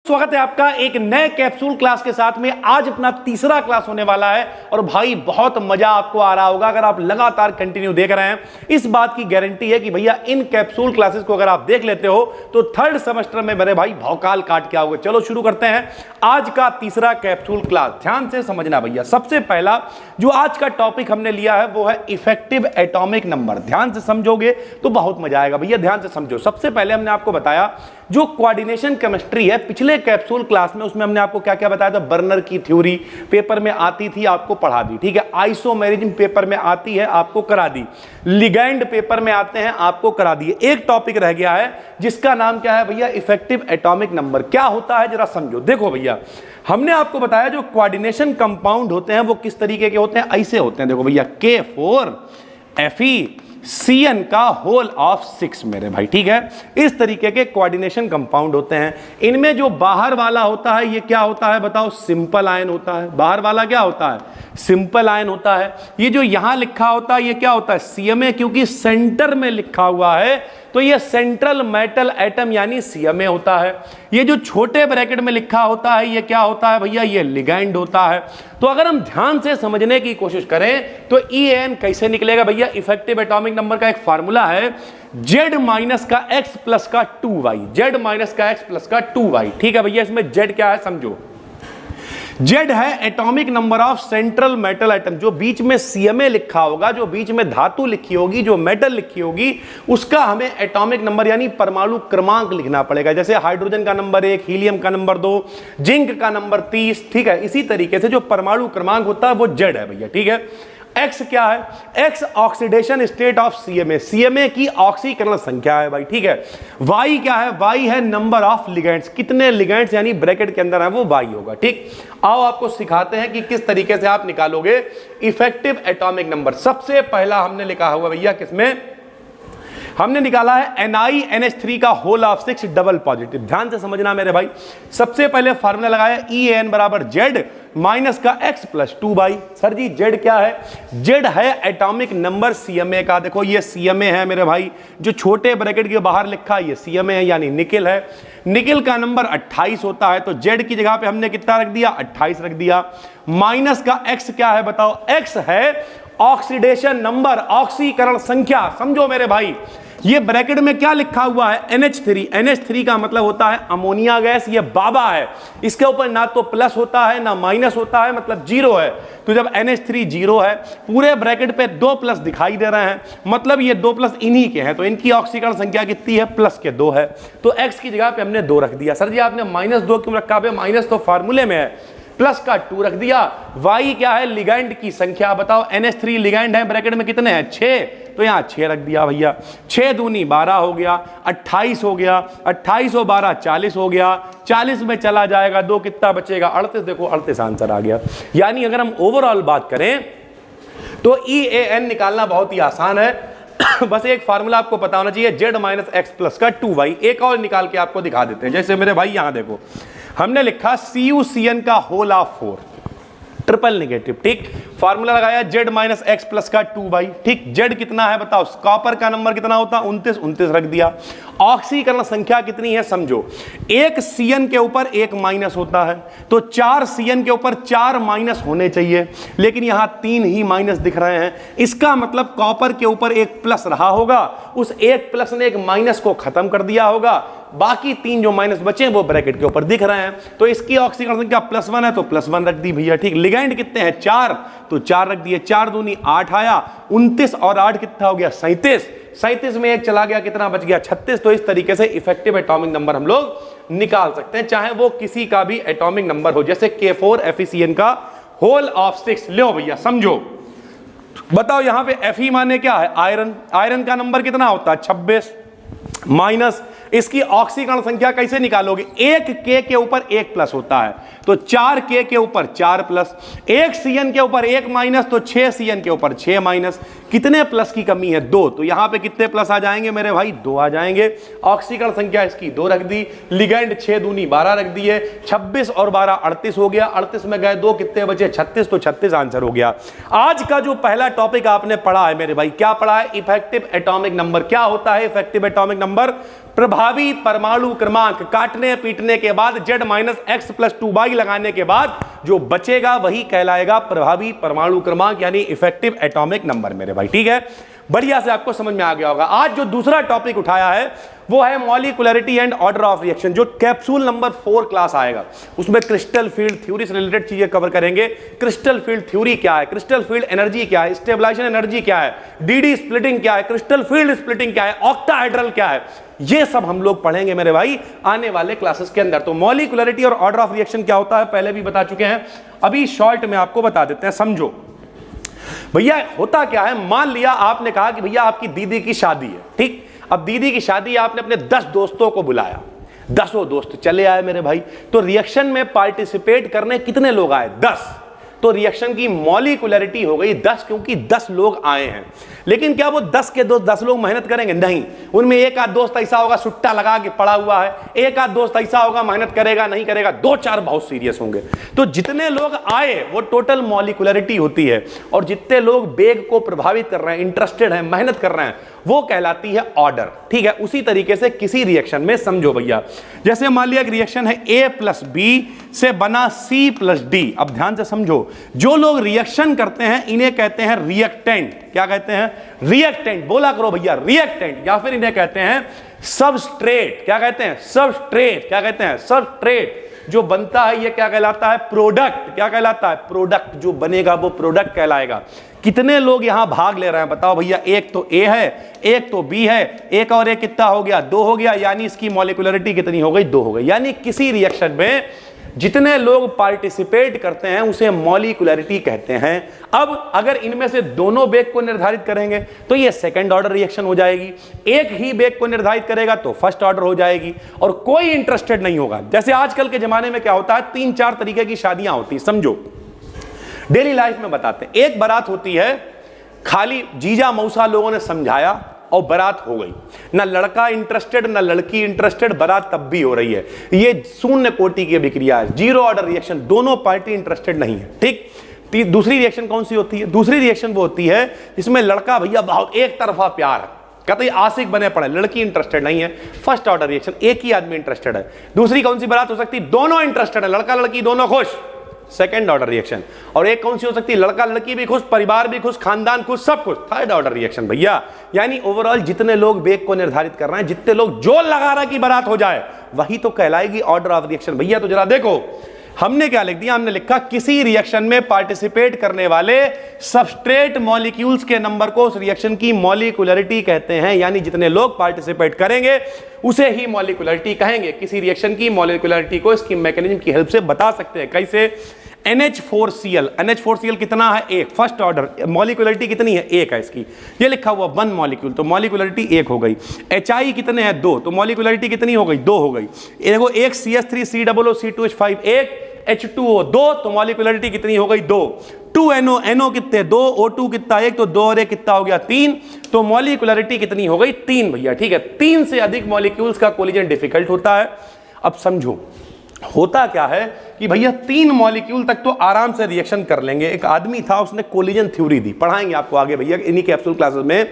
स्वागत है आपका एक नए कैप्सूल क्लास के साथ में। आज अपना तीसरा क्लास होने वाला है और भाई बहुत मजा आपको आ रहा होगा अगर आप लगातार कंटिन्यू देख रहे हैं। इस बात की गारंटी है कि भैया इन कैप्सूल क्लासेस को अगर आप देख लेते हो तो थर्ड सेमेस्टर में मेरे भाई भौकाल काट के आओगे। चलो शुरू करते हैं आज का तीसरा कैप्सूल क्लास। ध्यान से समझना भैया। सबसे पहला जो आज का टॉपिक हमने लिया है वो है इफेक्टिव एटॉमिक नंबर। ध्यान से समझोगे तो बहुत मजा आएगा भैया। ध्यान से समझो। सबसे पहले हमने आपको बताया जो कोऑर्डिनेशन केमिस्ट्री है पिछले कैप्सूल क्लास में, उसमें हमने आपको क्या क्या बताया था। बर्नर की थ्योरी पेपर में आती थी, आपको पढ़ा दी, ठीक है। आइसोमेरिज्म पेपर में आती है, आपको करा दी। लिगैंड पेपर में आते हैं, आपको करा दिए। एक टॉपिक रह गया है जिसका नाम क्या है भैया, इफेक्टिव एटॉमिक नंबर। क्या होता है जरा समझो। देखो भैया, हमने आपको बताया जो कोऑर्डिनेशन कंपाउंड होते हैं वो किस तरीके के होते हैं, ऐसे होते हैं। देखो भैया, K4FeCN का होल ऑफ 6 मेरे भाई, ठीक है। इस तरीके के कोऑर्डिनेशन कंपाउंड होते हैं। इनमें जो बाहर वाला होता है ये क्या होता है बताओ, सिंपल आयन होता है। बाहर वाला क्या होता है, सिंपल आयन होता है। ये जो यहां लिखा होता है ये क्या होता है, CMA, क्योंकि सेंटर में लिखा हुआ है तो ये सेंट्रल मेटल एटम यानी CMA होता है। ये जो छोटे ब्रैकेट में लिखा होता है ये क्या होता है भैया, ये लिगैंड होता है। तो अगर हम ध्यान से समझने की कोशिश करें तो EAN कैसे निकलेगा भैया। इफेक्टिव एटॉमिक नंबर का एक फार्मूला है Z माइनस का X प्लस का 2Y, Z माइनस का X प्लस का 2Y, ठीक है भैया। इसमें Z क्या है समझो। Z है atomic number of central metal atom. जो बीच में CMA लिखा होगा, जो बीच में धातु लिखी होगी, जो मेटल लिखी होगी, उसका हमें एटॉमिक नंबर यानी परमाणु क्रमांक लिखना पड़ेगा। जैसे हाइड्रोजन का नंबर 1, हीलियम का नंबर 2, जिंक का नंबर 30, ठीक है। इसी तरीके से जो परमाणु क्रमांक होता है वो Z है भैया, ठीक है। X क्या है, X oxidation state of CMA, CMA की ऑक्सीकरण संख्या है भाई, ठीक है। Y क्या है, Y है नंबर ऑफ लिगेंड्स, कितने लिगेंड्स यानी ब्रैकेट के अंदर है वो Y होगा, ठीक। आओ आपको सिखाते हैं कि किस तरीके से आप निकालोगे इफेक्टिव एटॉमिक नंबर। सबसे पहला हमने लिखा हुआ भैया किसमें, हमने निकाला है NiNH3 का होल ऑफ 6 डबल पॉजिटिव। ध्यान से समझना मेरे भाई। सबसे पहले फार्मूला लगाया EAN बराबर Z माइनस का X प्लस 2Y। सर जी Z क्या है, Z है एटॉमिक नंबर CMA का। देखो ये CMA है मेरे भाई, जो छोटे ब्रैकेट के बाहर लिखा है ये CMA है यानी निकिल है। निकिल का नंबर 28 होता है तो Z की जगह पे हमने कितना रख दिया, 28 रख दिया। माइनस का X क्या है बताओ, X है ऑक्सीडेशन नंबर, ऑक्सीकरण संख्या। समझो मेरे भाई, ये ब्रैकेट में क्या लिखा हुआ है, NH3। NH3 का मतलब होता है अमोनिया गैस। ये बाबा है, इसके ऊपर ना तो प्लस होता है ना माइनस होता है, मतलब जीरो है। तो जब NH3 जीरो है, पूरे ब्रैकेट पे 2 प्लस दिखाई दे रहे हैं, मतलब ये 2 प्लस इन्हीं के हैं। तो इनकी ऑक्सीकरण संख्या कितनी है, प्लस के 2 है। तो X की जगह पे हमने 2 रख दिया। सर जी आपने -2 क्यों रखा है, माइनस तो फार्मूले में है, प्लस का 2 रख दिया। Y क्या है, लिगैंड की संख्या बताओ। NH3 लिगैंड है, ब्रैकेट में कितने हैं, 6, तो यहां 6 रख दिया भैया। 6 दूनी 12 हो गया, 28 हो गया, 28 और 12 40 हो गया। 40 में चला जाएगा 2, कितना बचेगा, 38। देखो 38 आंसर आ गया। यानी अगर हम ओवरऑल बात करें तो EAN निकालना बहुत ही आसान है। बस एक फार्मूला आपको पता होना चाहिए, Z माइनस X प्लस का 2Y। एक और निकाल के आपको दिखा देते हैं। जैसे मेरे भाई यहां देखो, हमने लिखा CuCN का होल ऑफ 4 ट्रिपल नेगेटिव, ठीक। फार्मूला लगाया Z माइनस X प्लस का 2Y, ठीक। Z कितना है बताओ, कॉपर का नंबर कितना होता है, 29 रख दिया। ऑक्सीकरण संख्या कितनी है समझो, एक CN के ऊपर एक माइनस होता है तो 4 CN के ऊपर 4 माइनस होने चाहिए, लेकिन यहां 3 ही माइनस दिख रहे हैं। इसका मतलब कॉपर के ऊपर एक प्लस रहा होगा, उस एक प्लस ने एक माइनस को खत्म कर दिया होगा, बाकी 3 जो माइनस बचे वो ब्रैकेट के ऊपर दिख रहे हैं। तो इसकी ऑक्सीकरण संख्या +1 है तो +1 रख दी भैया, ठीक। लिगैंड कितने हैं, 4, तो 4 रख दिए। 4 दूनी 8 आया, 29 और 8 कितना हो गया, 37। 37 में एक चला गया, कितना बच गया, 36। तो इस तरीके से इफेक्टिव एटॉमिक नंबर हम लोग निकाल सकते हैं, चाहे वो किसी का भी एटॉमिक नंबर हो। जैसे K4FeCN का होल ऑफ 6 लो भैया, समझो। बताओ यहां पे Fe माने क्या है, आयरन। आयरन का नंबर कितना होता है, 26 माइनस इसकी ऑक्सीकरण संख्या कैसे निकालोगे, एक K के ऊपर एक प्लस होता है तो 4 K के ऊपर 4 प्लस, एक CN के ऊपर एक माइनस तो 6 CN के ऊपर 6 माइनस। कितने प्लस की कमी है, 2, तो यहां पे कितने प्लस आ जाएंगे मेरे भाई, 2 आ जाएंगे। ऑक्सीकरण संख्या इसकी 2 रख दी। लिगैंड 6 दूनी 12 रख दिए। 26 और 12 38 हो गया। 38 में गए 2, कितने बचे, 36, तो 36 आंसर हो गया। आज का जो पहला टॉपिक आपने पढ़ा है मेरे भाई, क्या पढ़ा है, इफेक्टिव एटॉमिक नंबर। क्या होता है इफेक्टिव एटॉमिक नंबर, प्रभावी परमाणु क्रमांक काटने पीटने के बाद Z-X+2y लगाने के बाद जो बचेगा वही कहलाएगा प्रभावी परमाणु क्रमांक, यानी इफेक्टिव एटॉमिक नंबर मेरे भाई। ठीक है, बढ़िया से आपको समझ में आ गया होगा। आज जो दूसरा टॉपिक उठाया है वो है मॉलिक्युलरिटी एंड ऑर्डर ऑफ रिएक्शन, जो कैप्सूल नंबर 4 क्लास आएगा। उसमें क्रिस्टल फील्ड थ्योरी से रिलेटेड चीजें कवर करेंगे। क्रिस्टल फील्ड थ्योरी क्या है, क्रिस्टल फील्ड एनर्जी क्या है, स्टेबलाइजेशन एनर्जी क्या है, डीडी स्प्लिटिंग क्या है, क्रिस्टल फील्ड स्प्लिटिंग क्या है, ऑक्टाहेड्रल क्या है, ये सब हम लोग पढ़ेंगे मेरे भाई आने वाले क्लासेस के अंदर। तो मॉलिक्युलरिटी और ऑर्डर ऑफ रिएक्शन क्या होता है पहले भी बता चुके हैं, अभी शॉर्ट में आपको बता देते हैं, समझो। भैया होता क्या है, मान लिया आपने कहा कि भैया आपकी दीदी की शादी है, ठीक। अब दीदी की शादी आपने अपने 10 दोस्तों को बुलाया, 10 दोस्त चले आए मेरे भाई। तो रिएक्शन में पार्टिसिपेट करने कितने लोग आए, 10। तो रिएक्शन की मॉलिक्युलरिटी हो गई 10, क्योंकि 10 लोग आए हैं। लेकिन क्या वो 10 के 10 लोग मेहनत करेंगे, नहीं। उनमें एक आध दोस्त ऐसा होगा सुट्टा लगा के पड़ा हुआ है, एक आध दोस्त ऐसा होगा मेहनत करेगा नहीं करेगा, 2-4 बहुत सीरियस होंगे। तो जितने लोग आए वो टोटल मॉलिक्युलरिटी होती है, और जितने लोग वेग को प्रभावित कर रहे हैं, इंटरेस्टेड हैं, मेहनत कर रहे हैं, वो कहलाती है ऑर्डर। ठीक है, उसी तरीके से किसी रिएक्शन में समझो भैया, जैसे मान लिया रिएक्शन है A+B से बना C+D। अब ध्यान से समझो, जो लोग रिएक्शन करते हैं इन्हें कहते हैं रिएक्टेंट। क्या कहते हैं, रिएक्टेंट। बोला करो भैया, रिएक्टेंट। या फिर इन्हें कहते हैं सबस्ट्रेट। क्या कहते हैं, सबस्ट्रेट। क्या कहते हैं, सबस्ट्रेट। जो बनता है ये क्या कहलाता है, प्रोडक्ट। क्या कहलाता है, प्रोडक्ट। जो बनेगा वो प्रोडक्ट कहलाएगा। कितने लोग यहां भाग ले रहे हैं बताओ भैया, एक तो A है, एक तो B है, एक और एक कितना हो गया, 2 हो गया, यानी इसकी मॉलिक्युलरिटी कितनी हो गई, 2 हो गई। यानी किसी रिएक्शन में जितने लोग पार्टिसिपेट करते हैं उसे मॉलिक्युलरिटी कहते हैं। अब अगर इनमें से दोनों वेग को निर्धारित करेंगे तो ये सेकंड ऑर्डर रिएक्शन हो जाएगी, एक ही वेग को निर्धारित करेगा तो फर्स्ट ऑर्डर हो जाएगी, और कोई इंटरेस्टेड नहीं होगा। जैसे आजकल के जमाने में क्या होता है, 3-4 तरीके की शादियां होती, समझो डेली लाइफ में बताते हैं। एक बारात होती है, खाली जीजा मौसा लोगों ने समझाया और बारात हो गई, ना लड़का इंटरेस्टेड ना लड़की इंटरेस्टेड, बारात तब भी हो रही है। ये शून्य कोटि की अभिक्रिया है, 0 ऑर्डर रिएक्शन, दोनों पार्टी इंटरेस्टेड नहीं है। ठीक। दूसरी रिएक्शन कौन सी होती है, दूसरी रिएक्शन वो होती है जिसमें लड़का भैया बहुत एक तरफा प्यार है, कहते आशिक बने पड़े, लड़की इंटरेस्टेड नहीं है, फर्स्ट ऑर्डर रिएक्शन, एक ही आदमी इंटरेस्टेड है। दूसरी कौन सी बारात हो सकती है, दोनों इंटरेस्टेड है, लड़का लड़की दोनों खुश, सेकंड ऑर्डर रिएक्शन। और एक कौन सी हो सकती है, लड़का लड़की भी खुश, परिवार भी खुश, खानदान खुश, सब खुश, थर्ड ऑर्डर रिएक्शन भैया। यानी ओवरऑल जितने लोग वेग को निर्धारित कर रहे हैं, जितने लोग जोर लगा रहा है कि बारात हो जाए, वही तो कहलाएगी ऑर्डर ऑफ रिएक्शन भैया। तो जरा देखो हमने क्या लिख दिया, हमने लिखा किसी रिएक्शन में पार्टिसिपेट करने वाले सबस्ट्रेट मॉलिक्यूल्स के नंबर को उस रिएक्शन की मॉलिक्युलरिटी कहते हैं। यानी जितने लोग पार्टिसिपेट करेंगे उसे ही मॉलिक्युलरिटी कहेंगे। किसी रिएक्शन की मॉलिक्युलरिटी को इसकी मैकेनिज्म की हेल्प से बता सकते हैं। कैसे, NH4Cl, NH4Cl कितना है, 1, फर्स्ट ऑर्डर, मॉलिक्युलरिटी कितनी है, 1 है इसकी, ये लिखा हुआ 1 मॉलिक्यूल, तो मॉलिक्युलरिटी 1 हो गई। HI कितने हैं, 2, तो मॉलिक्युलरिटी कितनी हो गई, 2 हो गई। देखो एक CH3COO, 1 H2O, 2, तो मॉलिक्युलरिटी कितनी हो गई, 2। 2NO, NO कितने, 2, O2 कितना, 1, तो 2 और 1 कितना हो गया, 3, तो मॉलिक्युलरिटी कितनी हो गई, 3 भैया। ठीक है, 3 से अधिक मॉलिक्यूल्स का कोलिजन डिफिकल्ट होता है। अब समझो होता क्या है कि भैया 3 मॉलिक्यूल तक तो आराम से रिएक्शन कर लेंगे। एक आदमी था, उसने कोलिजन थ्योरी दी, पढ़ाएंगे आपको आगे भैया इन्हीं कैप्सूल क्लासेस में।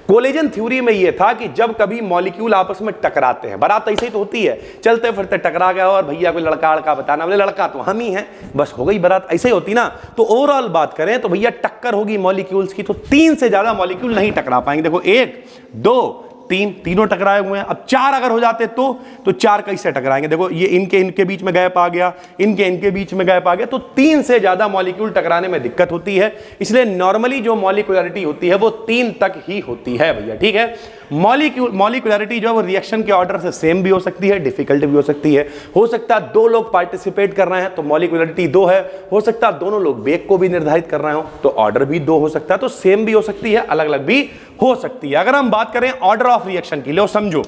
कोलिजन थ्योरी में यह था कि जब कभी मॉलिक्यूल आपस में टकराते हैं, बारात ऐसे ही तो होती है, चलते फिरते टकरा गया और भैया कोई लड़का लड़का बताना, बोले लड़का तो हम ही हैं, बस हो गई बारात, ऐसे ही होती ना। तो ओवरऑल बात करें तो भैया टक्कर होगी मॉलिक्यूल्स की, तो 3 से ज्यादा मॉलिक्यूल नहीं टकरा पाएंगे। देखो 1, 2, 3, तीनों टकराए हुए हैं। अब 4 अगर हो जाते तो 4 कैसे टकराएंगे, देखो ये इनके बीच में गैप आ गया, इनके बीच में गैप आ गया, तो 3 से ज्यादा मॉलिक्यूल टकराने में दिक्कत होती है। इसलिए नॉर्मली जो मॉलिक्युलरिटी होती है वो 3 तक ही होती है भैया। ठीक है, मॉलिक्युलरिटी जो है वो रिएक्शन के ऑर्डर से सेम भी हो सकती है, डिफिकल्ट भी हो सकती है। हो सकता है 2 लोग पार्टिसिपेट कर रहे हैं तो मॉलिक्युलरिटी 2 है, हो सकता है दोनों लोग वेग को भी निर्धारित कर रहे हो तो ऑर्डर भी 2 हो सकता है। तो सेम भी हो सकती है, अलग अलग भी हो सकती है। अगर हम बात करें ऑर्डर ऑफ रिएक्शन की, लो समझो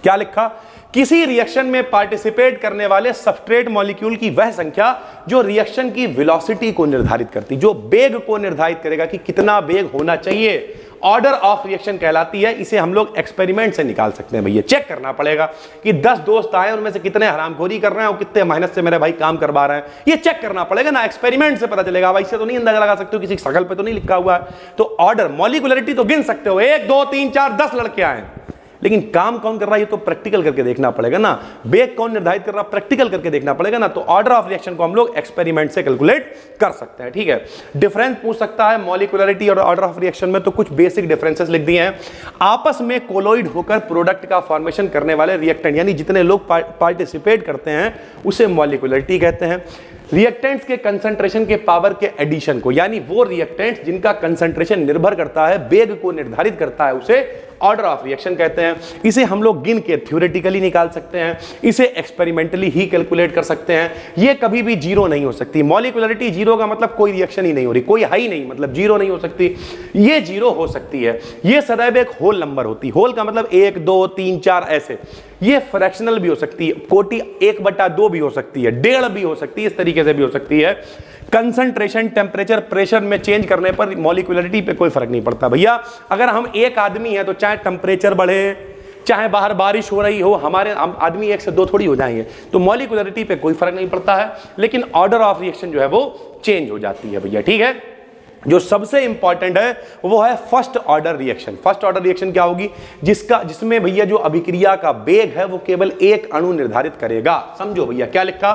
क्या लिखा, किसी रिएक्शन में पार्टिसिपेट करने वाले सबस्ट्रेट मॉलिक्यूल की वह संख्या जो रिएक्शन की वेलोसिटी को निर्धारित करती, जो वेग को निर्धारित करेगा कि कितना वेग होना चाहिए, ऑर्डर ऑफ रिएक्शन कहलाती है। इसे हम लोग एक्सपेरिमेंट से निकाल सकते हैं भैया। चेक करना पड़ेगा कि 10 दोस्त आए, उनमें से कितने हरामखोरी कर रहे हैं और कितने मेहनत से मेरे भाई काम करवा रहे हैं, ये चेक करना पड़ेगा ना, एक्सपेरिमेंट से पता चलेगा। वैसे तो नहीं अंदाजा लगा सकते हो, किसी शकल पे तो नहीं लिखा हुआ है। तो ऑर्डर मॉलिक्युलरिटी तो गिन सकते हो, 1, 2, 3, 4, 10 लड़के आए, लेकिन काम कौन कर रहा है ये तो प्रैक्टिकल करके देखना पड़ेगा ना। बेग कौन निर्धारित कर रहा है, प्रैक्टिकल करके देखना पड़ेगा ना। तो ऑर्डर ऑफ रिएक्शन को हम लोग एक्सपेरिमेंट से कैलकुलेट कर सकते हैं, ठीक है। डिफरेंस पूछ सकता है मॉलिक्यूलरिटी और ऑर्डर ऑफ रिएक्शन में, तो कुछ बेसिक डिफरेंसेस लिख दिए हैं। आपस में कोलोइड होकर प्रोडक्ट का फॉर्मेशन करने वाले रिएक्टेंट, यानी जितने लोग पार्टिसिपेट करते हैं उसे मॉलिक्यूलरिटी कहते हैं। रिएक्टेंट्स के कंसंट्रेशन के पावर के एडिशन को, यानी वो रिएक्टेंट्स जिनका कंसंट्रेशन निर्भर करता है, वेग को निर्धारित करता है, उसे ऑर्डर ऑफ रिएक्शन कहते हैं। इसे हम लोग गिन के थ्योरेटिकली निकाल सकते हैं, इसे एक्सपेरिमेंटली ही कैलकुलेट कर सकते हैं। ये कभी भी जीरो नहीं हो सकती। मॉलिक्यूलरिटी जीरो का मतलब कोई रिएक्शन ही नहीं हो रही, कोई है ही नहीं, मतलब जीरो नहीं हो सकती। ये जीरो हो सकती है, ये सदैव एक होल नंबर होती। होल का मतलब 1 2 3 4 ऐसे। ये फ्रैक्शनल भी हो सकती है, कोटि 1/2 भी हो सकती है, 1.5 भी हो सकती है, इस तरीके से भी हो सकती है। कंसंट्रेशन, टेम्परेचर, प्रेशर में चेंज करने पर मॉलिक्यूलरिटी पे कोई फर्क नहीं पड़ता भैया। अगर हम एक आदमी है तो चाहे टेम्परेचर बढ़े, चाहे बाहर बारिश हो रही हो, हमारे आदमी 1 से 2 थोड़ी हो जाएंगे, तो मॉलिक्यूलरिटी पे कोई फर्क नहीं पड़ता है। लेकिन ऑर्डर ऑफ रिएक्शन जो है वो चेंज हो जाती है भैया, ठीक है। जो सबसे इंपॉर्टेंट है वो है first order reaction. First order reaction क्या होगी, जिसमें भैया जो अभिक्रिया का वेग है वो केवल एक अणु निर्धारित करेगा। समझो भैया क्या लिखा,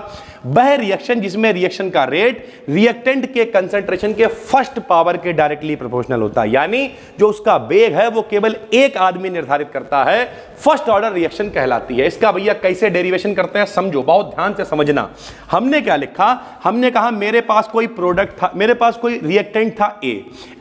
वह रिएक्शन जिसमें रिएक्शन का रेट रिएक्टेंट के कंसंट्रेशन के फर्स्ट पावर के डायरेक्टली प्रोपोर्शनल होता है, यानी जो उसका वेग है वो केवल एक आदमी निर्धारित करता है, फर्स्ट ऑर्डर रिएक्शन कहलाती है। इसका भैया कैसे डेरिवेशन करते हैं समझो, बहुत ध्यान से समझना। हमने क्या लिखा, हमने कहा मेरे पास कोई प्रोडक्ट था, मेरे पास कोई रिएक्टेंट था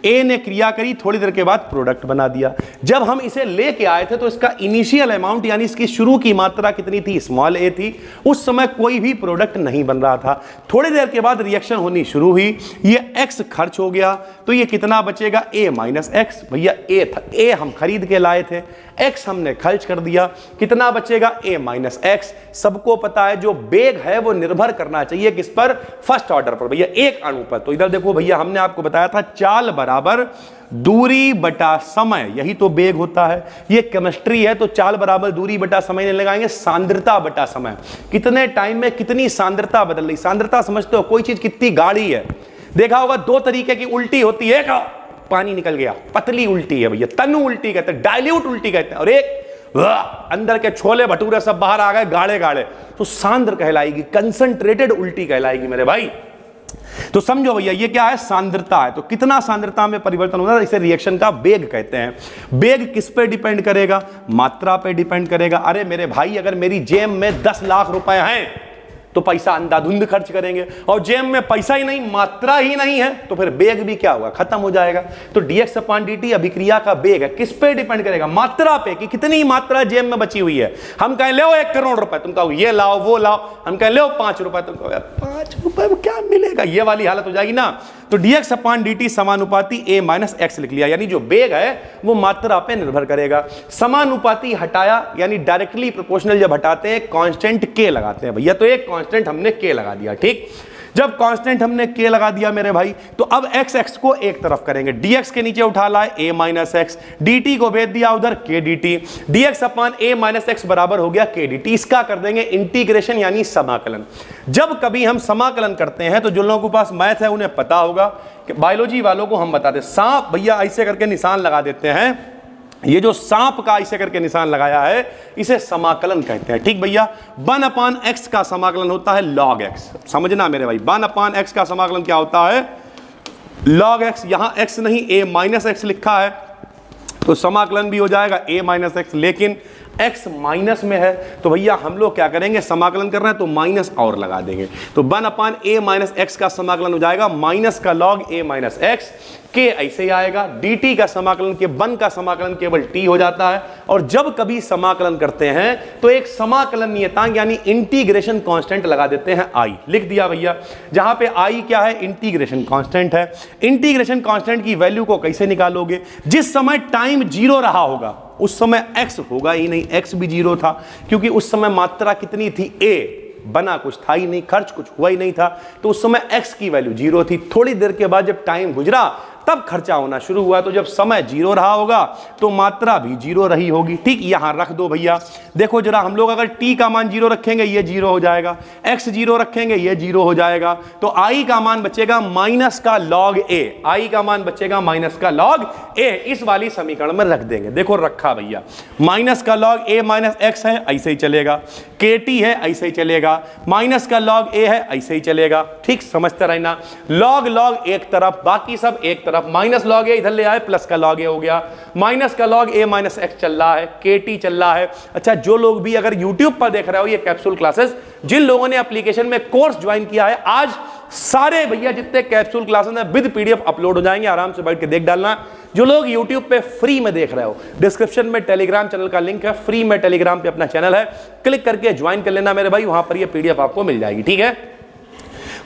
ए ने क्रिया करी, थोड़ी देर के बाद प्रोडक्ट बना दिया। जब हम इसे लेके आए थे तो इसका इनिशियल अमाउंट यानी इसकी शुरू की मात्रा कितनी थी, स्मॉल ए थी। उस समय कोई भी प्रोडक्ट नहीं बन रहा था। थोड़ी देर के बाद रिएक्शन होनी शुरू हुई, ये एक्स खर्च हो गया, तो ये कितना बचेगा, ए माइनस एक्स। भैया ए था, ए हम खरीद के लाए थे, एक्स हमने खर्च कर दिया, कितना बचेगा, ए माइनस एक्स। सबको पता है जो वेग है वो निर्भर करना चाहिए किस पर, फर्स्ट ऑर्डर पर भैया, एक अणु पर। तो इधर देखो भैया, हमने आपको बताया था चाल बराबर दूरी बटा समय, यही तो वेग होता है। ये केमिस्ट्री है, तो चाल बराबर दूरी बटा समय नहीं लगाएंगे, सांद्रता बटा समय। कितने टाइम में कितनी सांद्रता बदल रही। सांद्रता समझते हो, कोई चीज कितनी गाढ़ी है। देखा होगा 2 तरीके की उल्टी होती है, एक पानी निकल गया, पतली उल्टी है भैया, तनु उल्टी कहते हैं, डाइल्यूट उल्टी कहते हैं, और एक अंदर के छोले भटूरे सब बाहर आ गए गाढ़े गाढ़े, तो सांद्र कहलाएगी, कंसंट्रेटेड उल्टी कहलाएगी मेरे भाई। तो समझो भैया ये क्या है, सांद्रता है। तो कितना सांद्रता में परिवर्तन होगा, इसे रिएक्शन का वेग कहते हैं। वेग किस पे डिपेंड करेगा, मात्रा पे डिपेंड करेगा। अरे मेरे भाई, अगर मेरी जेब में 10 लाख रुपए हैं तो पैसा अंधाधुंध खर्च करेंगे, और जेब में पैसा ही नहीं, मात्रा ही नहीं है, तो फिर वेग भी क्या होगा, खत्म हो जाएगा। तो dx/dt अभिक्रिया का वेग है, किस पे डिपेंड करेगा, मात्रा पे, कि कितनी मात्रा जेब में बची हुई है। हम कहें ले 1 करोड़ रुपए, तुम कहो ये लाओ वो लाओ, हम कहें ले 5 रुपए, तुम कहो 5 रुपए में क्या मिलेगा, ये वाली हालत हो जाएगी ना। तो dx/dt समानुपाती a माइनस एक्स लिख लिया, यानी जो वेग है वो मात्रा पे निर्भर करेगा। समानुपाती हटाया, यानी डायरेक्टली प्रोपोर्शनल जब हटाते हैं कांस्टेंट k लगाते हैं भैया, तो एक कांस्टेंट हमने k लगा दिया, ठीक। जब कांस्टेंट हमने k लगा दिया मेरे भाई, तो अब x को एक तरफ करेंगे, dx के नीचे उठा लाए a माइनस एक्स, dt को भेज दिया उधर k dt, dx/a minus x बराबर हो गया k dt। इसका कर देंगे इंटीग्रेशन यानी समाकलन। जब कभी हम समाकलन करते हैं तो जो लोगों के पास मैथ है उन्हें पता होगा कि बायोलॉजी वालों को हम बताते हैं, सांप भैया ऐसे करके निशान लगा देते हैं, ये जो सांप का ऐसे करके निशान लगाया है इसे समाकलन कहते हैं, ठीक भैया। 1/x का समाकलन होता है log x, समझना मेरे भाई, 1/x का समाकलन क्या होता है, log x। यहां x नहीं a माइनस एक्स लिखा है, तो समाकलन भी हो जाएगा a माइनस एक्स, लेकिन x माइनस में है तो भैया हम लोग क्या करेंगे, समाकलन कर रहे हैं तो माइनस और लगा देंगे, तो 1/a माइनस एक्स का समाकलन हो जाएगा माइनस का log a minus x, k ऐसे ही आएगा। dt का समाकलन के 1 का समाकलन केवल t हो जाता है। और जब कभी समाकलन करते हैं तो एक समाकलन नियतांक यानी इंटीग्रेशन कांस्टेंट लगा देते हैं i, लिख दिया भैया। जहां पे i क्या है, इंटीग्रेशन कांस्टेंट है। इंटीग्रेशन कांस्टेंट की वैल्यू को कैसे निकालोगे, जिस समय टाइम 0 रहा होगा उस समय x होगा ही नहीं, x भी 0 था, क्योंकि उस समय मात्रा कितनी थी, a, बना कुछ था ही नहीं, खर्च कुछ हुआ ही नहीं था, तो उस समय x की वैल्यू 0 थी। थोड़ी देर के बाद जब टाइम गुजरा तब खर्चा होना शुरू हुआ। तो जब समय जीरो रहा होगा तो मात्रा भी जीरो रही होगी। ठीक, यहां रख दो भैया। देखो जरा, हम लोग अगर t का मान जीरो रखेंगे ये जीरो हो जाएगा, x जीरो रखेंगे ये जीरो हो जाएगा, तो i का मान बचेगा माइनस का log a, i का मान बचेगा माइनस का log a। इस वाली समीकरण में रख देंगे। देखो रखा भैया, माइनस का log a माइनस x है, ऐसे ही चलेगा, kt है ऐसे ही चलेगा, माइनस का log a है ऐसे ही चलेगा। ठीक, समझते रहना। log एक तरफ, बाकी सब एक तरफ, माइनस log a इधर ले आए, प्लस का log a हो गया, माइनस का log a माइनस x चल रहा है, kt चल रहा है। अच्छा, जो लोग भी अगर YouTube पर देख रहे हो ये कैप्सूल क्लासेस, जिन लोगों ने एप्लीकेशन में कोर्स ज्वाइन किया है, आज सारे भैया जितने कैप्सूल क्लासेस हैं विद पीडीएफ अपलोड हो जाएंगे, आराम से बैठ के देख डालना। जो लोग YouTube पे फ्री में देख रहे हो, डिस्क्रिप्शन में टेलीग्राम चैनल का लिंक है, फ्री में टेलीग्राम पे अपना चैनल है, क्लिक करके ज्वाइन कर लेना मेरे भाई, वहां पर ये पीडीएफ आपको मिल जाएगी। ठीक है,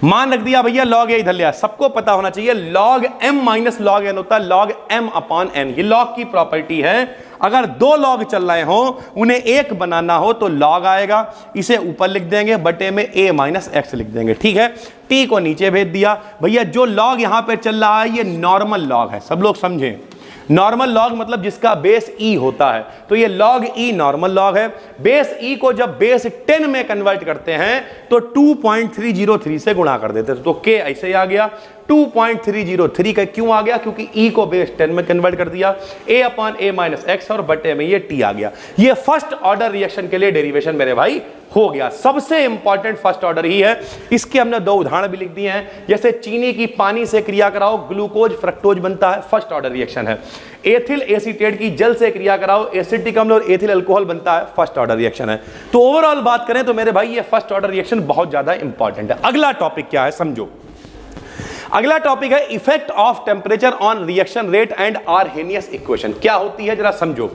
मान रख दिया भैया, log a इधर लिया। सबको पता होना चाहिए log m minus log n होता है log m अपॉन n। ये log की प्रॉपर्टी है। अगर दो log चल रहे हो, उन्हें एक बनाना हो तो log आएगा, इसे ऊपर लिख देंगे, बटे में a माइनस x लिख देंगे। ठीक है, t को नीचे भेज दिया भैया। जो log यहां पे चल रहा है ये नॉर्मल log है, सब लोग समझें। नॉर्मल लॉग मतलब जिसका बेस ई होता है, तो ये log ई नॉर्मल लॉग है। बेस ई को जब बेस 10 में कन्वर्ट करते हैं तो 2.303 से गुणा कर देते हैं, तो k ऐसे ही आ गया। 2.303 का क्यों आ गया? क्योंकि e को बेस 10 में कन्वर्ट कर दिया, a upon a minus x, और बटे में ये t आ गया। ये फर्स्ट ऑर्डर रिएक्शन के लिए डेरिवेशन मेरे भाई हो गया। सबसे इंपॉर्टेंट फर्स्ट ऑर्डर ही है। इसके हमने दो उदाहरण भी लिख दिए हैं, जैसे चीनी की पानी से क्रिया कराओ, ग्लूकोज फ्रक्टोज बनता है, फर्स्ट ऑर्डर रिएक्शन है। एथिल एसीटेट की जल से क्रिया कराओ, एसिटिक अम्ल और एथिल अल्कोहल बनता है, फर्स्ट ऑर्डर रिएक्शन है। तो ओवरऑल बात करें तो मेरे भाई ये फर्स्ट ऑर्डर रिएक्शन बहुत ज्यादा इंपॉर्टेंट है। अगला टॉपिक क्या है समझो। अगला टॉपिक है effect of temperature on reaction rate and Arrhenius equation. क्या होती है जरा समझो,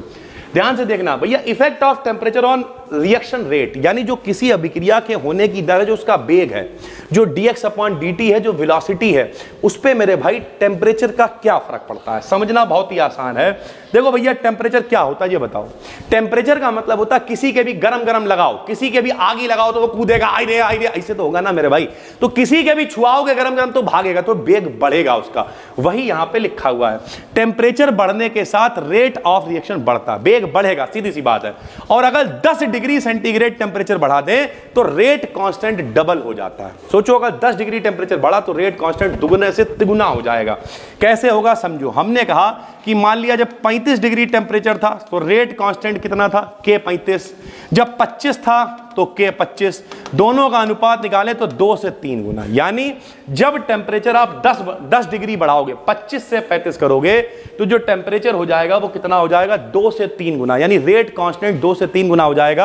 ध्यान से देखना भैया। Effect of temperature on reaction rate, यानी जो किसी अभिक्रिया के होने की दर है, जो उसका वेग है, जो dx अपॉन dt है, जो वेलोसिटी है, उस पे मेरे भाई टेम्परेचर का क्या फर्क पड़ता है, समझना बहुत ही आसान है। देखो भैया, टेम्परेचर क्या होता है ये बताओ। टेम्परेचर का मतलब होता है किसी के भी गरम गरम लगाओ, किसी के भी आगी लगाओ तो वो कूदेगा, आई रे, ऐसे तो होगा ना मेरे भाई। तो किसी के भी छुआओगे गरम गरम तो भागेगा, तो वेग बढ़ेगा उसका। वही यहां पे लिखा हुआ है, टेम्परेचर बढ़ने के साथ रेट ऑफ रिएक्शन बढ़ता है, वेग बढ़ेगा, सीधी सी बात है। और अगर 10 डिग्री सेंटीग्रेड टेम्परेचर बढ़ा दें तो रेट कांस्टेंट डबल हो जाता है। सोचो, अगर 10 डिग्री टेम्परेचर बढ़ा तो रेट कांस्टेंट दुगने से तिगुना हो जाएगा। कैसे होगा समझो। हमने कहा कि मान लिया जब 35 डिग्री टेम्परेचर था तो रेट कांस्टेंट कितना था, k 35। जब 25 था तो k 25। दोनों का अनुपात निकाले तो 2 से 3 गुना। यानी जब टेम्परेचर आप 10 डिग्री बढ़ाओगे, 25 से 35 करोगे, तो जो टेम्परेचर हो जाएगा वो कितना हो जाएगा, 2 से 3 गुना। यानी रेट कांस्टेंट 2 से 3 गुना हो जाएगा।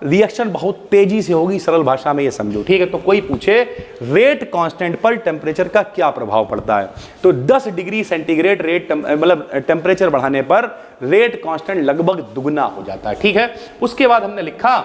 रिएक्शन बहुत तेजी से होगी, सरल भाषा में ये समझो। ठीक है, तो कोई पूछे रेट कांस्टेंट पर टेम्परेचर का क्या प्रभाव पड़ता है, तो 10 डिग्री सेंटीग्रेड रेट मतलब टेम्परेचर बढ़ाने पर रेट कांस्टेंट लगभग दुगना हो जाता है। ठीक है, उसके बाद हमने लिखा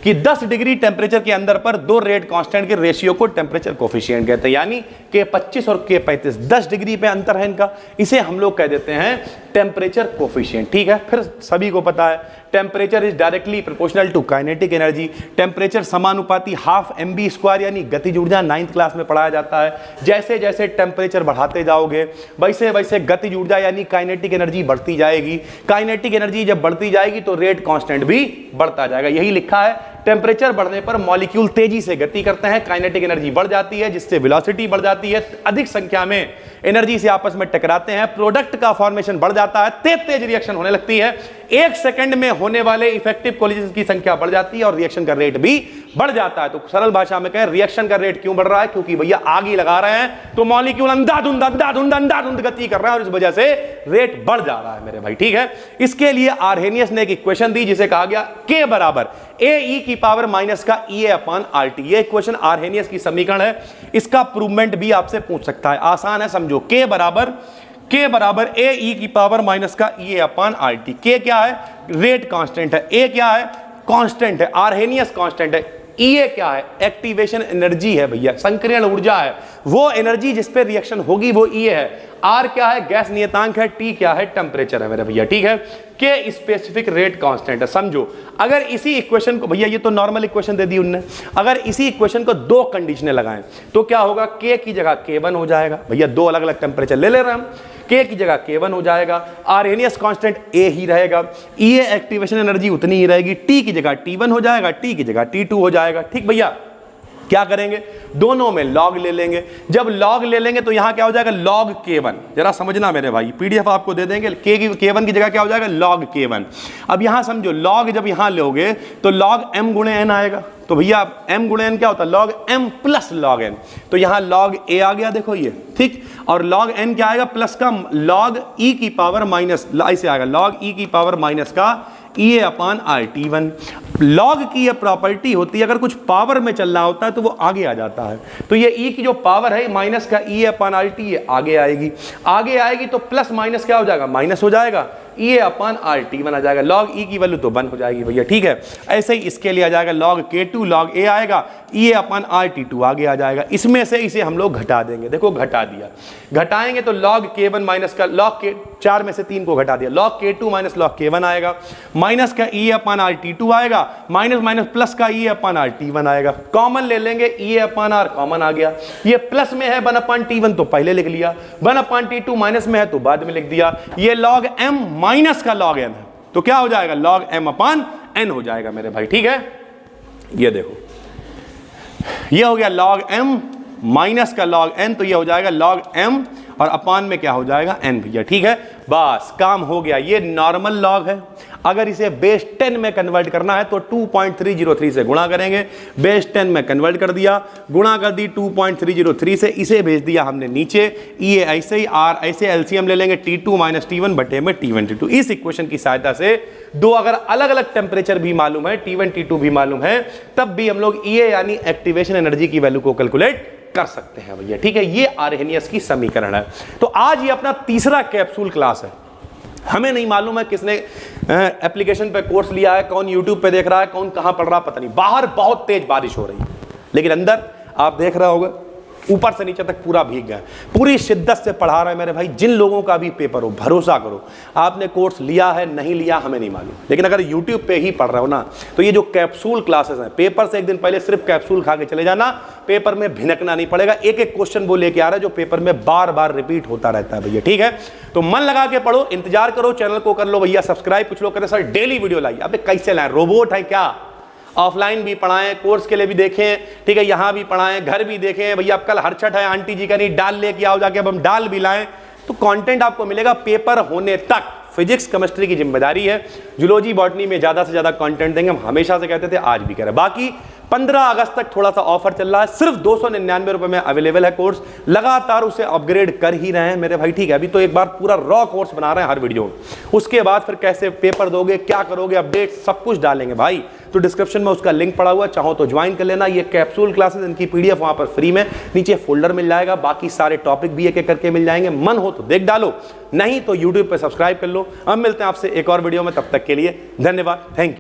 कि 10 डिग्री टेम्परेचर के अंदर पर दो रेट कांस्टेंट के रेशियो को टेम्परेचर कोफिशिएंट कहते हैं, यानी k 25 और k 35, 10 डिग्री पे अंतर है इनका, इसे हम लोग कह देते हैं टेम्परेचर कोफिशिएंट। ठीक है, फिर सभी को पता है temperature is directly proportional to kinetic energy. Temperature समानुपाती हाफ mv², यानी गतिज ऊर्जा 9th क्लास में पढ़ाया जाता है। जैसे जैसे टेम्परेचर बढ़ाते जाओगे वैसे वैसे गतिज ऊर्जा यानी काइनेटिक एनर्जी बढ़ती जाएगी। काइनेटिक एनर्जी जब बढ़ती जाएगी तो रेट कांस्टेंट भी बढ़ता जाएगा। यही लिखा है, टेम्परेचर बढ़ने पर मॉलिक्यूल तेजी से गति करते हैं, काइनेटिक एनर्जी बढ़ जाती है, जिससे वेलोसिटी बढ़ जाती है, अधिक संख्या में एनर्जी से आपस में टकराते हैं, प्रोडक्ट का फॉर्मेशन बढ़ जाता है, तेज रिएक्शन होने लगती है, 1 सेकंड में होने वाले इफेक्टिव कोलिजन की संख्या बढ़ जाती है और रिएक्शन का रेट भी बढ़ जाता है। तो सरल भाषा में कहें, रिएक्शन का रेट क्यों बढ़ रहा है, क्योंकि भैया आग ही लगा रहे हैं तो मॉलिक्यूल अंधाधुंध गति कर रहे हैं और इस वजह से रेट बढ़ जा रहा है मेरे भाई। ठीक है, इसके लिए आर्हेनियस ने एक इक्वेशन दी जिसे कहा गया k बराबर ae की पावर माइनस का ea अपॉन RT। ये इक्वेशन आर्हेनियस की समीकरण है, इसका प्रूवमेंट भी आपसे पूछ सकता है, आसान है समझो। k बराबर ae की पावर माइनस का ea अपॉन RT। k क्या है, रेट कांस्टेंट है, a क्या है, कांस्टेंट है, आर्हेनियस कांस्टेंट है, ये क्या है? एक्टिवेशन एनर्जी है भैया, संक्रियण ऊर्जा है, वो एनर्जी जिस पे रिएक्शन होगी वो ये है। आर क्या है? गैस नियतांक है। टी क्या है? टेम्परेचर है मेरे भैया, ठीक है। के स्पेसिफिक रेट कांस्टेंट है। समझो, अगर इसी इक्वेशन को, भैया ये तो नॉर्मल इक्वेशन दे दी उनने, अगर इसी इक्वेशन को दो कंडीशनें लगाएं तो क्या होगा? के की जगह K1 हो जाएगा। भैया दो अलग अलग टेम्परेचर ले रहे हैं हम, के की जगह K1 हो जाएगा, आर्हेनियस कांस्टेंट ए ही रहेगा, ये एक्टिवेशन एनर्जी उतनी ही रहेगी, टी की जगह T1 हो जाएगा, टी की जगह T2 हो जाएगा। ठीक भैया, क्या करेंगे? दोनों में लॉग ले लेंगे। जब लॉग ले लेंगे तो यहां क्या हो जाएगा? Log K1। जरा समझना मेरे भाई, पीडीएफ आपको दे देंगे। K1 की जगह क्या हो जाएगा? Log K1। अब यहां समझो, लॉग जब यहां लोगे तो लॉग m गुणे n आएगा। तो भैया m गुणे n क्या होता है? Log m plus log n। तो यहां लॉग a आ गया, देखो ये, ठीक। और लॉग n क्या आएगा? प्लस का लॉग e की पावर माइनस, ऐसे आएगा लॉग e की पावर माइनस का E अपान RT1। लॉग की ये प्रॉपर्टी होती है, अगर कुछ पावर में चल रहा होता है तो वो आगे आ जाता है। तो ये E की जो पावर है माइनस का E अपान RT, ये आगे आएगी। आगे आएगी तो प्लस माइनस क्या हो जाएगा? माइनस हो जाएगा, E अपान RT1 आ जाएगा। लॉग E की वैल्यू तो 1 हो जाएगी भैया, ठीक है। ऐसे ही इसके लिए आ जाएगा लॉग K2, लॉग A आएगा, E अपान RT2 आगे आ जाएगा। इसमें से इसे हम लोग घटा देंगे, देखो घटा दिया। घटाएंगे तो लॉग K1 माइनस का लॉग K, 4 में से 3 को घटा दिया, log K2 minus log K1 आएगा, माइनस का E अपान RT2 आएगा, माइनस माइनस प्लस का E अपान RT1 आएगा। कॉमन ले लेंगे, E अपान R कॉमन आ गया। ये प्लस में है 1 अपान T1 तो पहले लिख लिया, 1 अपान T2 माइनस में है तो बाद में लिख दिया। ये लॉग M माइनस का लॉग m है तो क्या हो जाएगा? लॉग m अपान n हो जाएगा मेरे भाई, ठीक है। ये देखो, ये हो गया लॉग m माइनस का लॉग n, तो ये हो जाएगा लॉग m और अपान में क्या हो जाएगा? n भैया, ठीक है। बस काम हो गया। ये नॉर्मल लॉग है, अगर इसे बेस 10 में कन्वर्ट करना है तो 2.303 से गुणा करेंगे। बेस 10 में कन्वर्ट कर दिया, गुणा कर दी 2.303 से, इसे भेज दिया हमने नीचे। ये ऐसे ही R, ऐसे एलसीएम ले लेंगे T2 माइनस T1 बटे में T1 T2। इस इक्वेशन की सहायता से दो अगर अलग अलग टेम्परेचर भी मालूम है, T1 T2 भी मालूम है, तब भी हम लोग ये यानी एक्टिवेशन एनर्जी की वैल्यू को कैलकुलेट कर सकते हैं भैया, ठीक है। ये आर्हेनियस की समीकरण है। तो आज ये अपना तीसरा कैप्सूल क्लास है। हमें नहीं मालूम है किसने एप्लीकेशन पे कोर्स लिया है, कौन यूट्यूब पे देख रहा है, कौन कहां पढ़ रहा है, पता नहीं। बाहर बहुत तेज बारिश हो रही है, लेकिन अंदर आप देख रहे होगे ऊपर से नीचे तक पूरा भीग गया। पूरी शिद्दत से पढ़ा रहे हैं मेरे भाई। जिन लोगों का भी पेपर हो, भरोसा करो, आपने कोर्स लिया है नहीं लिया हमें नहीं मालूम, लेकिन अगर यूट्यूब पे ही पढ़ रहे हो ना, तो ये जो कैप्सूल क्लासेस हैं, पेपर से एक दिन पहले सिर्फ कैप्सूल खा के चले जाना, पेपर में भिनकना नहीं पड़ेगा। एक एक क्वेश्चन वो लेके आ रहा है जो पेपर में बार बार रिपीट होता रहता है भैया, ठीक है। तो मन लगा के पढ़ो, इंतजार करो, चैनल को कर लो भैया सब्सक्राइब। कुछ लोग कहते हैं सर डेली वीडियो लाइए, अबे कैसे लाए? रोबोट है क्या? ऑफलाइन भी पढ़ाएं, कोर्स के लिए भी देखें, ठीक है, यहां भी पढ़ाएं, घर भी देखें भैया। अब कल हरछठ है, आंटी जी का नहीं डाल लेके आओ जाके, अब हम डाल भी लाएं तो कंटेंट आपको मिलेगा पेपर होने तक। फिजिक्स केमिस्ट्री की जिम्मेदारी है, जूलॉजी बॉटनी में ज्यादा से ज्यादा कंटेंट देंगे। हम हमेशा से कहते थे, आज भी कह रहे हैं। बाकी 15 अगस्त तक थोड़ा सा ऑफर चल रहा है, सिर्फ 299 रुपए में अवेलेबल है कोर्स। लगातार उसे अपग्रेड कर ही रहे हैं मेरे भाई, ठीक है। अभी तो एक बार पूरा रॉ कोर्स बना रहे हैं हर वीडियो में, उसके बाद फिर कैसे पेपर दोगे, क्या करोगे, अपडेट सब कुछ डालेंगे भाई। तो डिस्क्रिप्शन में उसका लिंक पड़ा हुआ है, चाहो तो ज्वाइन कर लेना। ये कैप्सूल क्लासेस, इनकी पीडीएफ वहां पर फ्री में नीचे फोल्डर मिल जाएगा, बाकी सारे टॉपिक भी एक एक करके मिल जाएंगे। मन हो तो देख डालो, नहीं तो यूट्यूब पर सब्सक्राइब कर लो। हम मिलते हैं आपसे एक और वीडियो में, तब तक के लिए धन्यवाद, थैंक यू।